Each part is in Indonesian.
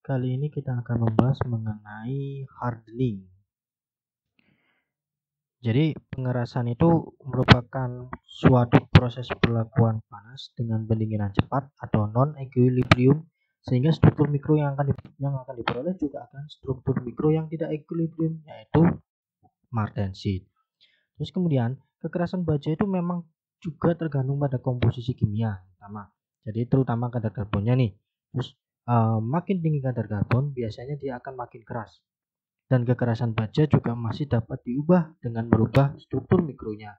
Kali ini kita akan membahas mengenai hardening. Jadi pengerasan itu merupakan suatu proses perlakuan panas dengan pendinginan cepat atau non-equilibrium, sehingga struktur mikro yang akan diperoleh juga akan struktur mikro yang tidak equilibrium, yaitu martensit. Terus kemudian kekerasan baja itu memang juga tergantung pada komposisi kimia pertama. Jadi terutama kadar karbonnya nih. Terus makin tinggi kadar karbon biasanya dia akan makin keras. Dan kekerasan baja juga masih dapat diubah dengan merubah struktur mikronya.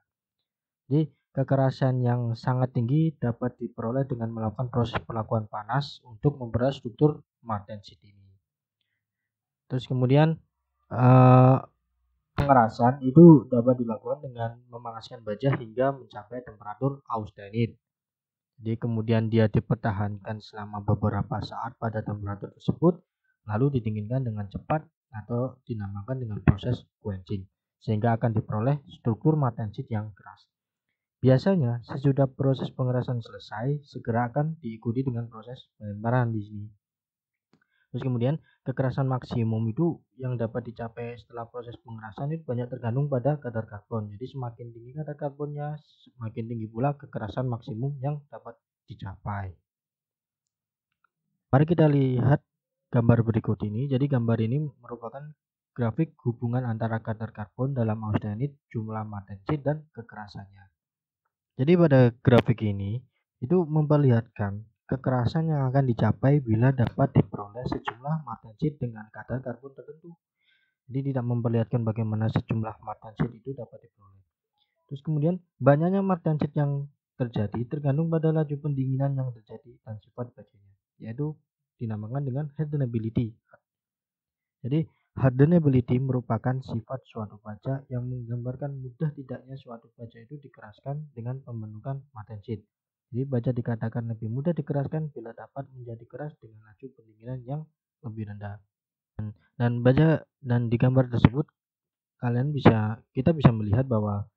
Jadi kekerasan yang sangat tinggi dapat diperoleh dengan melakukan proses perlakuan panas untuk mempererat struktur martensit ini. Terus kemudian pengerasan itu dapat dilakukan dengan memanaskan baja hingga mencapai temperatur austenit. Jadi kemudian dia dipertahankan selama beberapa saat pada temperatur tersebut, lalu didinginkan dengan cepat atau dinamakan dengan proses quenching, sehingga akan diperoleh struktur martensit yang keras. Biasanya sesudah proses pengerasan selesai, segera akan diikuti dengan proses pelemparan di sini. Terus kemudian kekerasan maksimum itu yang dapat dicapai setelah proses pengerasan itu banyak tergantung pada kadar karbon. Jadi semakin tinggi kadar karbonnya, semakin tinggi pula kekerasan maksimum yang dapat dicapai. Mari kita lihat gambar berikut ini. Jadi gambar ini merupakan grafik hubungan antara kadar karbon dalam austenit, jumlah martensit, dan kekerasannya. Jadi pada grafik ini itu memperlihatkan kekerasan yang akan dicapai bila dapat diperoleh sejumlah martensit dengan kadar karbon tertentu. Jadi tidak memperlihatkan bagaimana sejumlah martensit itu dapat diperoleh. Terus kemudian banyaknya martensit yang terjadi tergantung pada laju pendinginan yang terjadi dan sifat bajanya, yaitu dinamakan dengan hardenability. Jadi hardenability merupakan sifat suatu baja yang menggambarkan mudah tidaknya suatu baja itu dikeraskan dengan pembentukan martensit. Jadi baja dikatakan lebih mudah dikeraskan bila dapat menjadi keras dengan laju pendinginan yang lebih rendah. Dan di gambar tersebut kita bisa melihat bahwa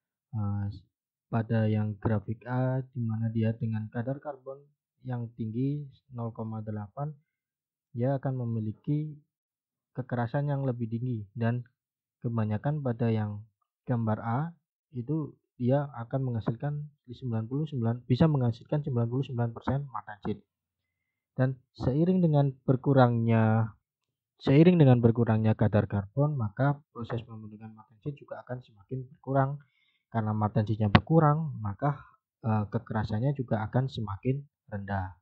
pada yang grafik A di mana dia dengan kadar karbon yang tinggi 0,8, dia akan memiliki kekerasan yang lebih tinggi, dan kebanyakan pada yang gambar A itu dia akan menghasilkan bisa menghasilkan 99% martensit. Dan seiring dengan berkurangnya kadar karbon, maka proses pembentukan martensit juga akan semakin berkurang. Karena martensitnya berkurang, maka kekerasannya juga akan semakin rendah.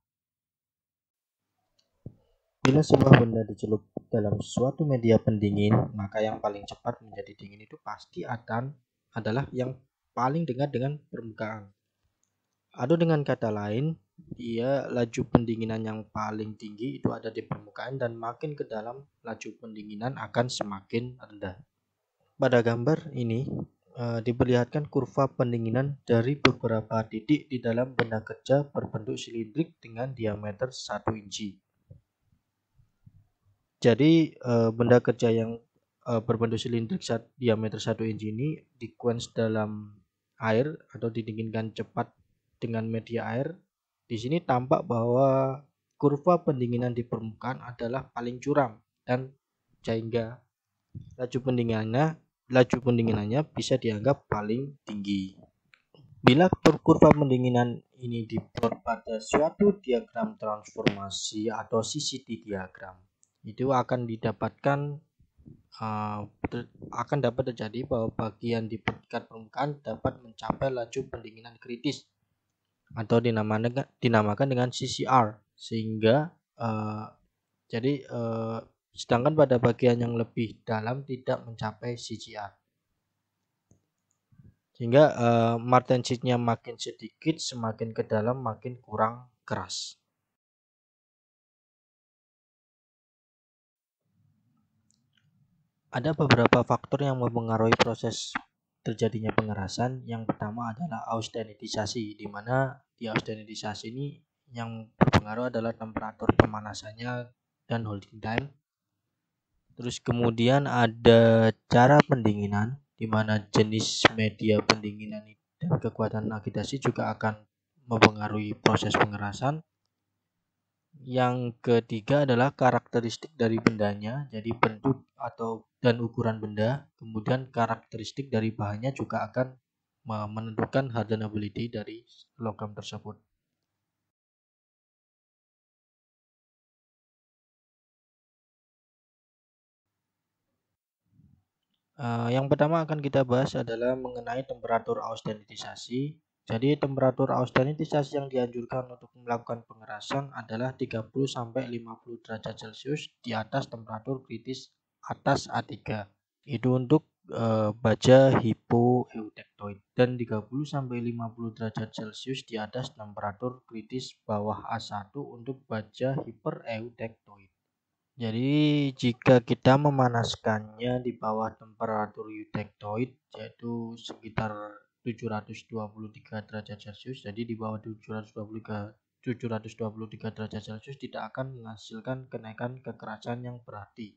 Bila sebuah benda dicelup dalam suatu media pendingin, maka yang paling cepat menjadi dingin itu pasti adalah yang paling dekat dengan permukaan. Atau dengan kata lain, laju pendinginan yang paling tinggi itu ada di permukaan, dan makin ke dalam laju pendinginan akan semakin rendah. Pada gambar ini diperlihatkan kurva pendinginan dari beberapa titik di dalam benda kerja berbentuk silindrik dengan diameter 1 inci. Jadi benda kerja yang berbentuk silindrik diameter 1 inci ini di-quench dalam air atau didinginkan cepat dengan media air. Di sini tampak bahwa kurva pendinginan di permukaan adalah paling curam, dan sehingga laju pendinginannya bisa dianggap paling tinggi. Bila kurva pendinginan ini diplot pada suatu diagram transformasi atau CCT diagram, itu akan dapat terjadi bahwa bagian di tingkat permukaan dapat mencapai laju pendinginan kritis atau dinamakan dengan CCR, sehingga sedangkan pada bagian yang lebih dalam tidak mencapai CCR, sehingga martensitnya makin sedikit, semakin ke dalam makin kurang keras. Ada beberapa faktor yang mempengaruhi proses terjadinya pengerasan. Yang pertama adalah austenitisasi, di mana di austenitisasi ini yang berpengaruh adalah temperatur pemanasannya dan holding time. Terus kemudian ada cara pendinginan, di mana jenis media pendinginan dan kekuatan agitasi juga akan mempengaruhi proses pengerasan. Yang ketiga adalah karakteristik dari bendanya, jadi bentuk dan ukuran benda. Kemudian karakteristik dari bahannya juga akan menentukan hardenability dari logam tersebut. Yang pertama akan kita bahas adalah mengenai temperatur austenitisasi. Jadi temperatur austenitisasi yang dianjurkan untuk melakukan pengerasan adalah 30-50 derajat Celcius di atas temperatur kritis atas A3. Itu untuk baja hipoeutectoid, dan 30-50 derajat Celcius di atas temperatur kritis bawah A1 untuk baja hipereutectoid. Jadi jika kita memanaskannya di bawah temperatur eutectoid, yaitu sekitar 723 derajat Celcius, jadi di bawah 723 derajat Celcius tidak akan menghasilkan kenaikan kekerasan yang berarti.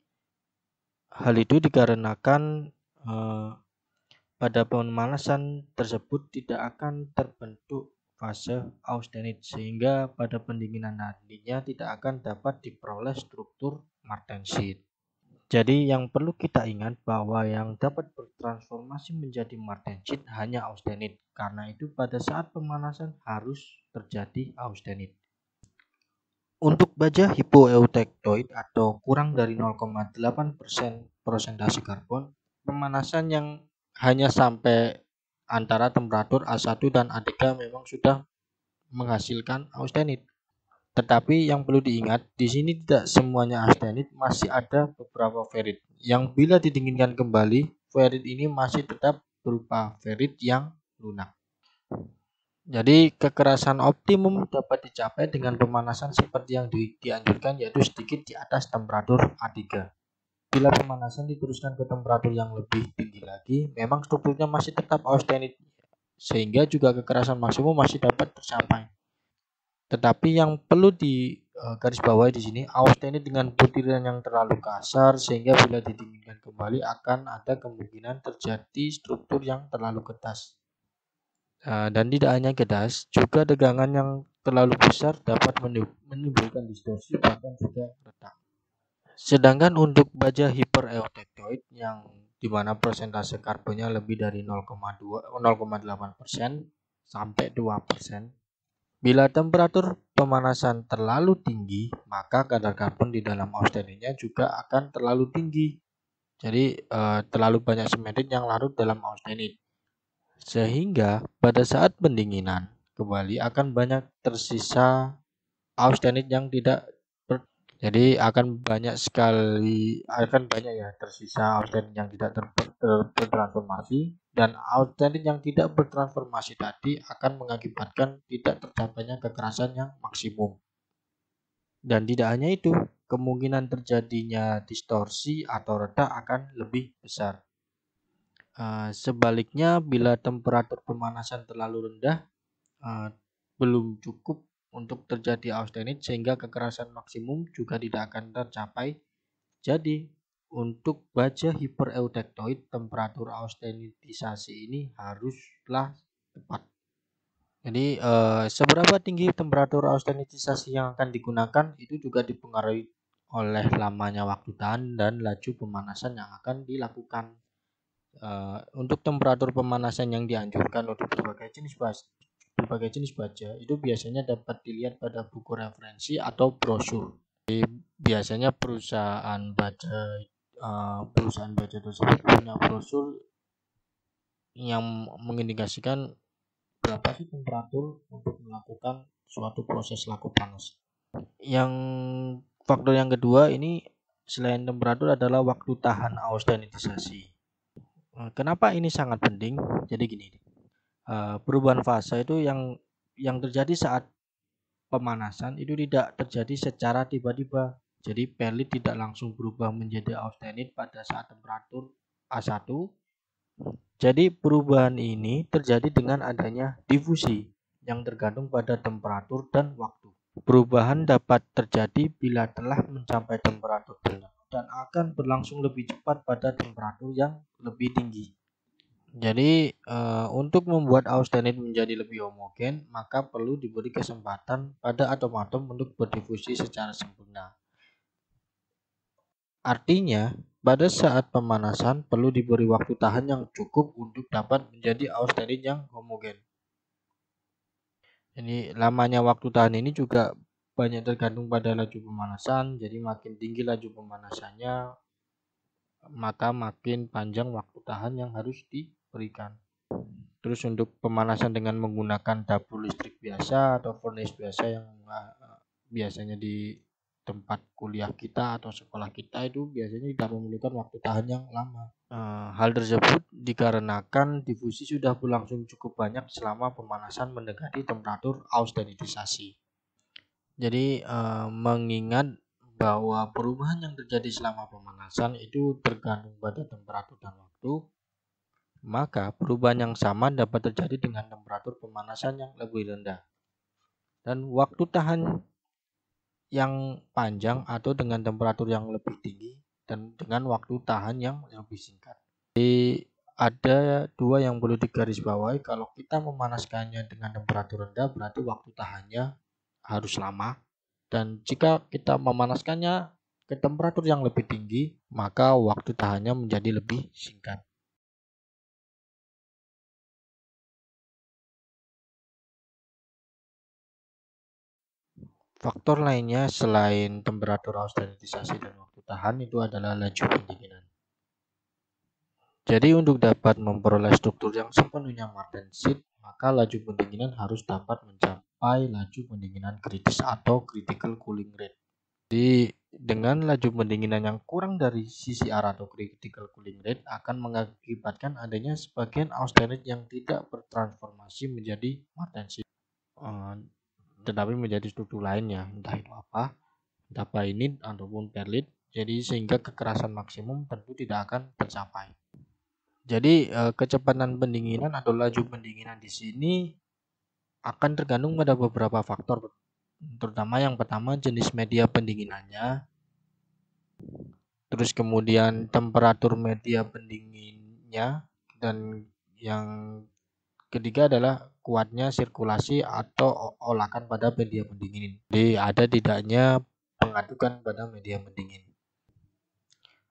Hal itu dikarenakan pada pemanasan tersebut tidak akan terbentuk fase austenit, sehingga pada pendinginan nantinya tidak akan dapat diperoleh struktur martensit. Jadi yang perlu kita ingat bahwa yang dapat bertransformasi menjadi martensit hanya austenit. Karena itu pada saat pemanasan harus terjadi austenit. Untuk baja hipoeutectoid atau kurang dari 0,8% persentase karbon, pemanasan yang hanya sampai antara temperatur A1 dan A3 memang sudah menghasilkan austenit. Tetapi yang perlu diingat, di sini tidak semuanya austenit, masih ada beberapa ferit yang bila didinginkan kembali, ferit ini masih tetap berupa ferit yang lunak. Jadi kekerasan optimum dapat dicapai dengan pemanasan seperti yang dianjurkan, yaitu sedikit di atas temperatur A3. Bila pemanasan diteruskan ke temperatur yang lebih tinggi lagi, memang strukturnya masih tetap austenit, sehingga juga kekerasan maksimum masih dapat tercapai. Tetapi yang perlu di garis bawahi di sini, austenit dengan butiran yang terlalu kasar sehingga bila didinginkan kembali akan ada kemungkinan terjadi struktur yang terlalu ketas. Dan tidak hanya ketas, juga tegangan yang terlalu besar dapat menimbulkan distorsi bahkan juga retak. Sedangkan untuk baja hipereutectoid yang dimana persentase karbonnya lebih dari 0,8% sampai 2%, bila temperatur pemanasan terlalu tinggi, maka kadar karbon di dalam austenitnya juga akan terlalu tinggi. Jadi terlalu banyak semerin yang larut dalam austenit. Sehingga pada saat pendinginan kembali akan banyak tersisa austenit yang tidak jadi akan banyak ya tersisa austenit yang tidak bertransformasi, dan austenit yang tidak bertransformasi tadi akan mengakibatkan tidak tercapainya kekerasan yang maksimum. Dan tidak hanya itu, kemungkinan terjadinya distorsi atau retak akan lebih besar. Sebaliknya, bila temperatur pemanasan terlalu rendah, belum cukup untuk terjadi austenit sehingga kekerasan maksimum juga tidak akan tercapai. Jadi, untuk baja hipereutectoid, temperatur austenitisasi ini haruslah tepat. Jadi, seberapa tinggi temperatur austenitisasi yang akan digunakan itu juga dipengaruhi oleh lamanya waktu tahan dan laju pemanasan yang akan dilakukan. Untuk temperatur pemanasan yang dianjurkan untuk berbagai jenis baja itu biasanya dapat dilihat pada buku referensi atau brosur. Jadi, biasanya perusahaan baja tersebut punya brosur yang mengindikasikan berapa sih temperatur untuk melakukan suatu proses laku panas. Yang faktor yang kedua ini selain temperatur adalah waktu tahan austenitisasi. Kenapa ini sangat penting? Jadi gini, perubahan fase itu yang terjadi saat pemanasan itu tidak terjadi secara tiba-tiba. Jadi perlit tidak langsung berubah menjadi austenit pada saat temperatur A1. Jadi perubahan ini terjadi dengan adanya difusi yang tergantung pada temperatur dan waktu. Perubahan dapat terjadi bila telah mencapai temperatur tertentu dan akan berlangsung lebih cepat pada temperatur yang lebih tinggi. Jadi untuk membuat austenit menjadi lebih homogen, maka perlu diberi kesempatan pada atom-atom untuk berdifusi secara sempurna. Artinya, pada saat pemanasan perlu diberi waktu tahan yang cukup untuk dapat menjadi austenit yang homogen. Jadi lamanya waktu tahan ini juga banyak tergantung pada laju pemanasan. Jadi makin tinggi laju pemanasannya, maka makin panjang waktu tahan yang harus diberikan. Terus untuk pemanasan dengan menggunakan dapur listrik biasa atau furnace biasa yang biasanya di tempat kuliah kita atau sekolah kita itu biasanya tidak memerlukan waktu tahan yang lama. Hal tersebut dikarenakan difusi sudah berlangsung cukup banyak selama pemanasan mendekati temperatur austenitisasi. Jadi mengingat bahwa perubahan yang terjadi selama pemanasan itu tergantung pada temperatur dan waktu, maka perubahan yang sama dapat terjadi dengan temperatur pemanasan yang lebih rendah dan waktu tahan yang panjang atau dengan temperatur yang lebih tinggi dan dengan waktu tahan yang lebih singkat. Jadi ada dua yang perlu digarisbawahi. Kalau kita memanaskannya dengan temperatur rendah berarti waktu tahannya harus lama, dan jika kita memanaskannya ke temperatur yang lebih tinggi maka waktu tahannya menjadi lebih singkat. Faktor lainnya selain temperatur austenitisasi dan waktu tahan itu adalah laju pendinginan. Jadi untuk dapat memperoleh struktur yang sepenuhnya martensit, maka laju pendinginan harus dapat mencapai laju pendinginan kritis atau critical cooling rate. Jadi dengan laju pendinginan yang kurang dari CCR atau critical cooling rate akan mengakibatkan adanya sebagian austenit yang tidak bertransformasi menjadi martensit, tetapi menjadi struktur lainnya, entah itu apa, entah bainit ataupun perlit. Jadi sehingga kekerasan maksimum tentu tidak akan tercapai. Jadi kecepatan pendinginan atau laju pendinginan di sini akan tergantung pada beberapa faktor, terutama yang pertama jenis media pendinginannya, terus kemudian temperatur media pendinginnya, dan yang ketiga adalah kuatnya sirkulasi atau olakan pada media pendingin. Jadi ada tidaknya pengadukan pada media pendingin.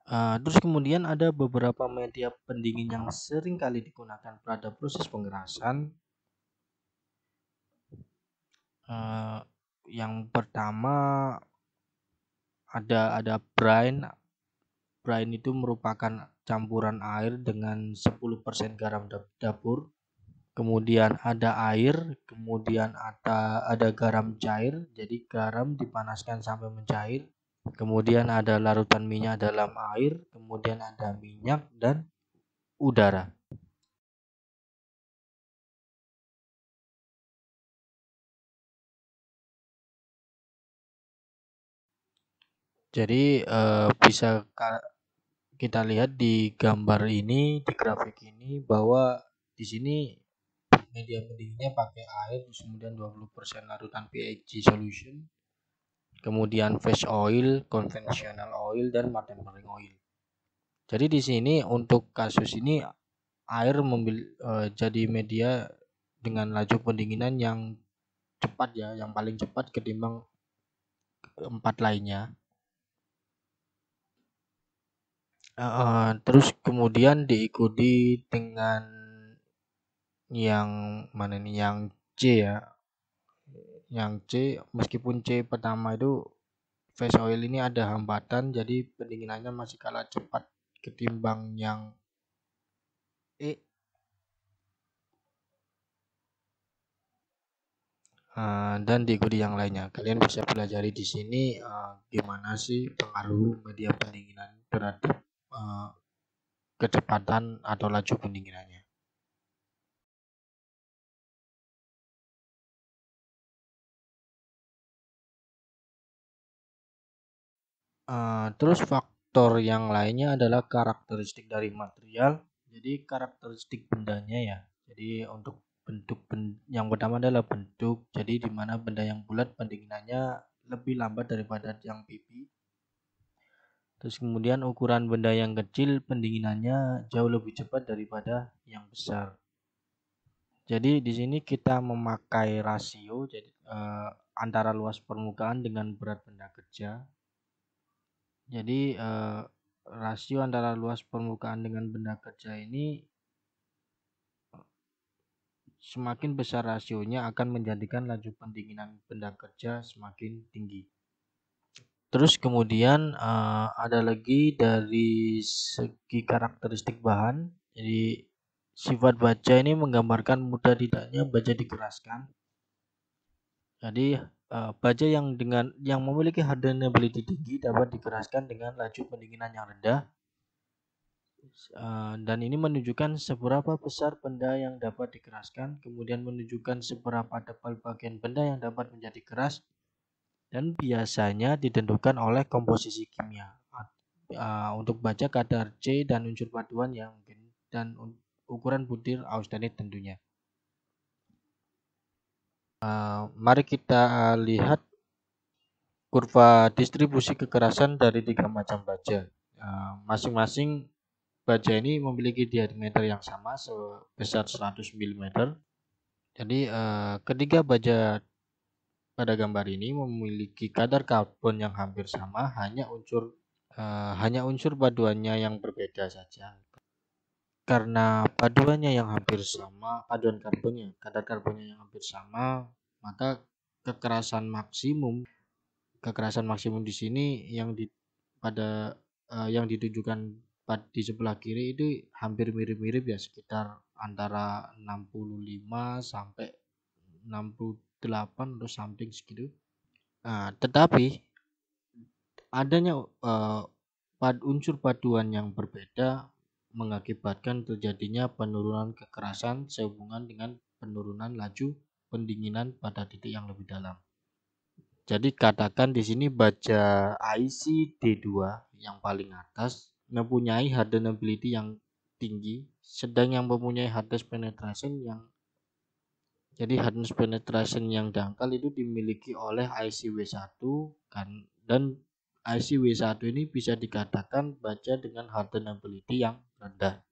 Terus kemudian ada beberapa media pendingin yang sering kali digunakan pada proses pengerasan. Yang pertama ada brine. Brine itu merupakan campuran air dengan 10% garam dapur. Kemudian ada air, kemudian ada garam cair. Jadi garam dipanaskan sampai mencair. Kemudian ada larutan minyak dalam air, kemudian ada minyak dan udara. Jadi bisa kita lihat di gambar ini, di grafik ini, bahwa di sini media pendinginnya pakai air, kemudian 20% larutan PHG solution, kemudian face oil, conventional oil, dan martenering oil. Jadi di sini untuk kasus ini air jadi media dengan laju pendinginan yang cepat ya, yang paling cepat ketimbang empat lainnya. Terus kemudian diikuti dengan yang mana nih, yang C ya. Yang C, meskipun C pertama itu face oil ini ada hambatan, jadi pendinginannya masih kalah cepat ketimbang yang E. Dan diikuti yang lainnya. Kalian bisa pelajari di sini gimana sih pengaruh media pendinginan terhadap kecepatan atau laju pendinginannya. Terus faktor yang lainnya adalah karakteristik dari material. Jadi karakteristik bendanya ya. Jadi untuk bentuk yang pertama adalah bentuk. Jadi di mana benda yang bulat pendinginannya lebih lambat daripada yang pipi. Terus kemudian ukuran benda yang kecil pendinginannya jauh lebih cepat daripada yang besar. Jadi di sini kita memakai rasio jadi antara luas permukaan dengan berat benda kerja. Jadi rasio antara luas permukaan dengan benda kerja ini semakin besar rasionya akan menjadikan laju pendinginan benda kerja semakin tinggi. Terus kemudian ada lagi dari segi karakteristik bahan. Jadi sifat baja ini menggambarkan mudah tidaknya baja dikeraskan. Jadi baja yang memiliki hardenability tinggi dapat dikeraskan dengan laju pendinginan yang rendah. Dan ini menunjukkan seberapa besar benda yang dapat dikeraskan, kemudian menunjukkan seberapa tebal bagian benda yang dapat menjadi keras, dan biasanya ditentukan oleh komposisi kimia. Untuk baja kadar C dan unsur paduan yang dan ukuran butir austenit tentunya. Mari kita lihat kurva distribusi kekerasan dari 3 macam baja. Masing-masing baja ini memiliki diameter yang sama sebesar 100 mm. Jadi ketiga baja pada gambar ini memiliki kadar karbon yang hampir sama, hanya unsur paduannya yang berbeda saja. Karena paduan karbonnya, kadar karbonnya yang hampir sama, maka kekerasan maksimum di sini yang ditujukan di sebelah kiri itu hampir mirip-mirip ya, sekitar antara 65 sampai 68 atau something segitu. Tetapi adanya unsur paduan yang berbeda mengakibatkan terjadinya penurunan kekerasan sehubungan dengan penurunan laju pendinginan pada titik yang lebih dalam. Jadi katakan di sini baja IC D2 yang paling atas mempunyai hardenability yang tinggi, sedang yang mempunyai hardness penetration yang dangkal itu dimiliki oleh IC W1 kan, dan IC W1 ini bisa dikatakan baja dengan hardenability yang rendah.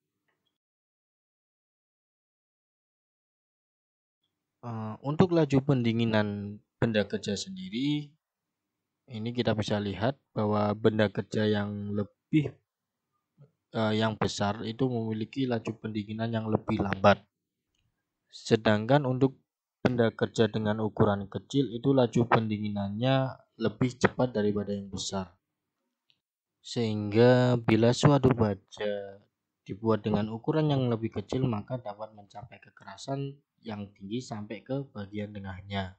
Untuk laju pendinginan benda kerja sendiri, ini kita bisa lihat bahwa benda kerja yang besar itu memiliki laju pendinginan yang lebih lambat. Sedangkan untuk benda kerja dengan ukuran kecil itu laju pendinginannya lebih cepat daripada yang besar. Sehingga bila suatu baja dibuat dengan ukuran yang lebih kecil, maka dapat mencapai kekerasan yang tinggi sampai ke bagian tengahnya.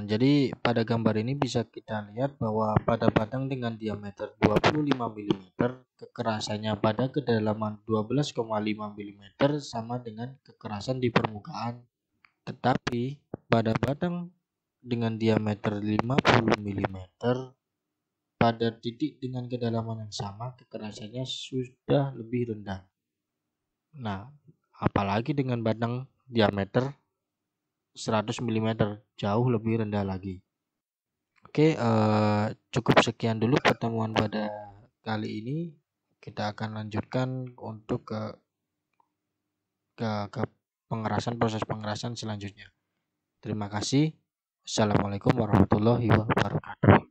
Jadi pada gambar ini bisa kita lihat bahwa pada batang dengan diameter 25 mm, kekerasannya pada kedalaman 12,5 mm sama dengan kekerasan di permukaan. Tetapi pada batang dengan diameter 50 mm, pada titik dengan kedalaman yang sama, kekerasannya sudah lebih rendah. Nah, apalagi dengan batang diameter 100 mm, jauh lebih rendah lagi. Oke, cukup sekian dulu pertemuan pada kali ini. Kita akan lanjutkan untuk ke proses pengerasan selanjutnya. Terima kasih. Assalamualaikum warahmatullahi wabarakatuh.